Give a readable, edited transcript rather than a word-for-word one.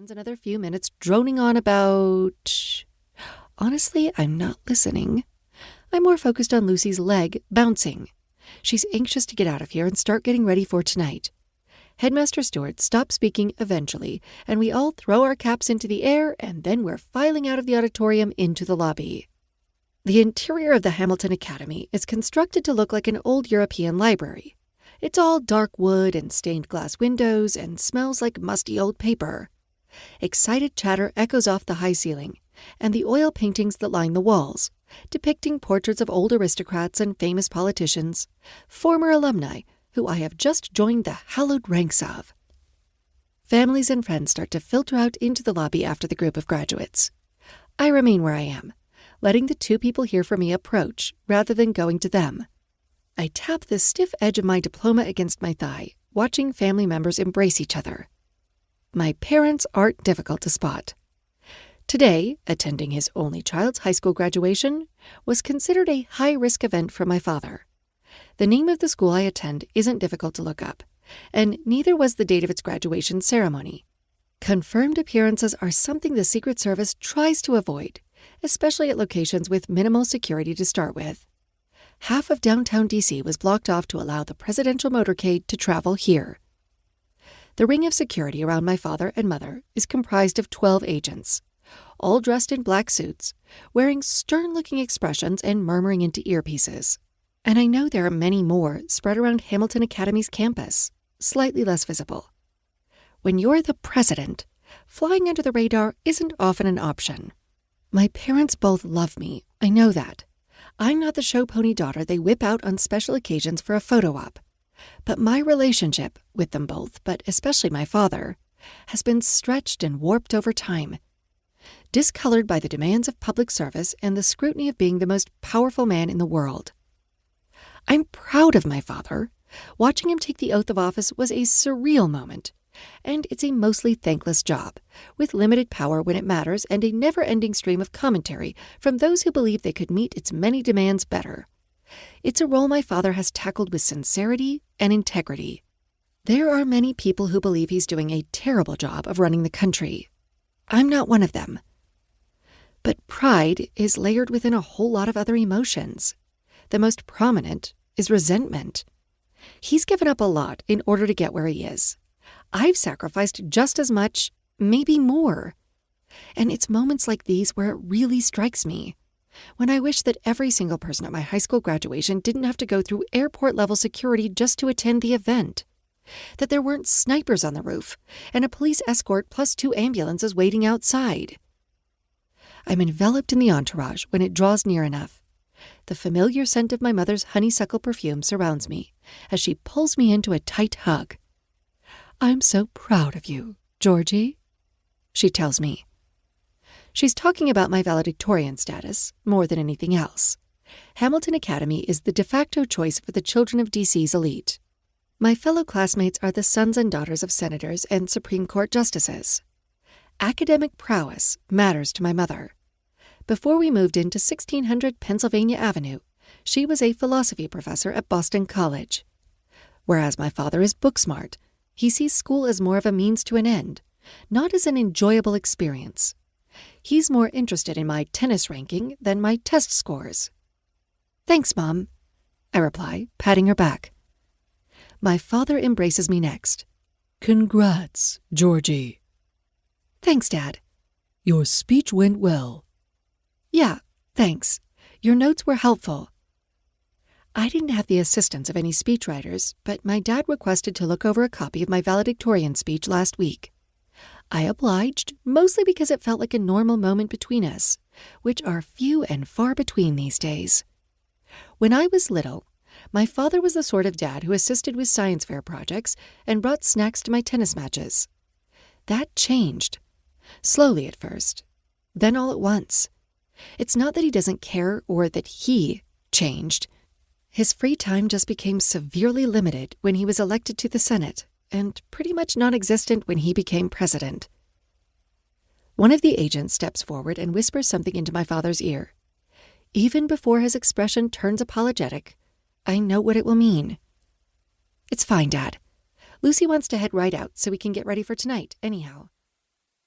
spends another few minutes droning on about... Honestly, I'm not listening. I'm more focused on Lucy's leg bouncing. She's anxious to get out of here and start getting ready for tonight. Headmaster Stewart stops speaking eventually, and we all throw our caps into the air, and then we're filing out of the auditorium into the lobby. The interior of the Hamilton Academy is constructed to look like an old European library. It's all dark wood and stained glass windows and smells like musty old paper. Excited chatter echoes off the high ceiling and the oil paintings that line the walls, depicting portraits of old aristocrats and famous politicians, former alumni who I have just joined the hallowed ranks of. Families and friends start to filter out into the lobby after the group of graduates. I remain where I am, letting the two people here for me approach rather than going to them. I tap the stiff edge of my diploma against my thigh, watching family members embrace each other. My parents aren't difficult to spot. Today, attending his only child's high school graduation was considered a high-risk event for my father. The name of the school I attend isn't difficult to look up, and neither was the date of its graduation ceremony. Confirmed appearances are something the Secret Service tries to avoid, especially at locations with minimal security to start with. Half of downtown D.C. was blocked off to allow the presidential motorcade to travel here. The ring of security around my father and mother is comprised of 12 agents, all dressed in black suits, wearing stern-looking expressions and murmuring into earpieces. And I know there are many more spread around Hamilton Academy's campus, slightly less visible. When you're the president, flying under the radar isn't often an option. My parents both love me, I know that. I'm not the show pony daughter they whip out on special occasions for a photo op. But my relationship with them both, but especially my father, has been stretched and warped over time. Discolored by the demands of public service and the scrutiny of being the most powerful man in the world. I'm proud of my father. Watching him take the oath of office was a surreal moment. And it's a mostly thankless job, with limited power when it matters and a never-ending stream of commentary from those who believe they could meet its many demands better. It's a role my father has tackled with sincerity and integrity. There are many people who believe he's doing a terrible job of running the country. I'm not one of them. But pride is layered within a whole lot of other emotions. The most prominent is resentment. He's given up a lot in order to get where he is. I've sacrificed just as much, maybe more. And it's moments like these where it really strikes me. When I wish that every single person at my high school graduation didn't have to go through airport-level security just to attend the event. That there weren't snipers on the roof, and a police escort plus 2 ambulances waiting outside. I'm enveloped in the entourage when it draws near enough. The familiar scent of my mother's honeysuckle perfume surrounds me as she pulls me into a tight hug. "I'm so proud of you, Georgie," she tells me. She's talking about my valedictorian status more than anything else. Hamilton Academy is the de facto choice for the children of D.C.'s elite. My fellow classmates are the sons and daughters of senators and Supreme Court justices. Academic prowess matters to my mother. Before we moved into 1600 Pennsylvania Avenue, she was a philosophy professor at Boston College. Whereas my father is book-smart, he sees school as more of a means to an end, not as an enjoyable experience. He's more interested in my tennis ranking than my test scores. "Thanks, Mom," I reply, patting her back. My father embraces me next. "Congrats, Georgie." "Thanks, Dad." "Your speech went well." "Yeah, thanks. Your notes were helpful." I didn't have the assistance of any speechwriters, but my dad requested to look over a copy of my valedictorian speech last week. I obliged, mostly because it felt like a normal moment between us, which are few and far between these days. When I was little, my father was the sort of dad who assisted with science fair projects and brought snacks to my tennis matches. That changed. Slowly at first, then all at once. It's not that he doesn't care or that he changed. His free time just became severely limited when he was elected to the Senate, and pretty much non-existent when he became president. One of the agents steps forward and whispers something into my father's ear. Even before his expression turns apologetic, I know what it will mean. "It's fine, Dad. Lucy wants to head right out so we can get ready for tonight, anyhow."